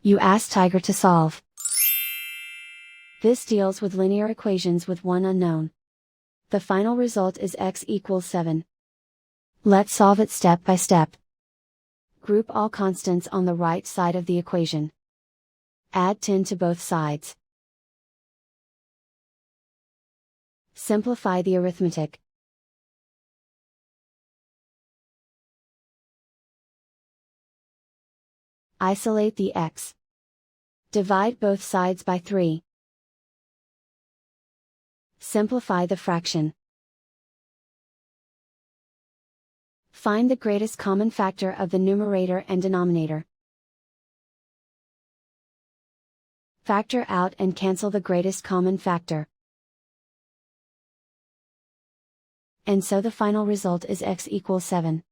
You ask Tiger to solve. This deals with linear equations with one unknown. The final result is x equals 7. Let's solve it step by step. Group all constants on the right side of the equation. Add 10 to both sides. Simplify the arithmetic. Isolate the x. Divide both sides by 3. Simplify the fraction. Find the greatest common factor of the numerator and denominator. Factor out and cancel the greatest common factor. And so the final result is x equals 7.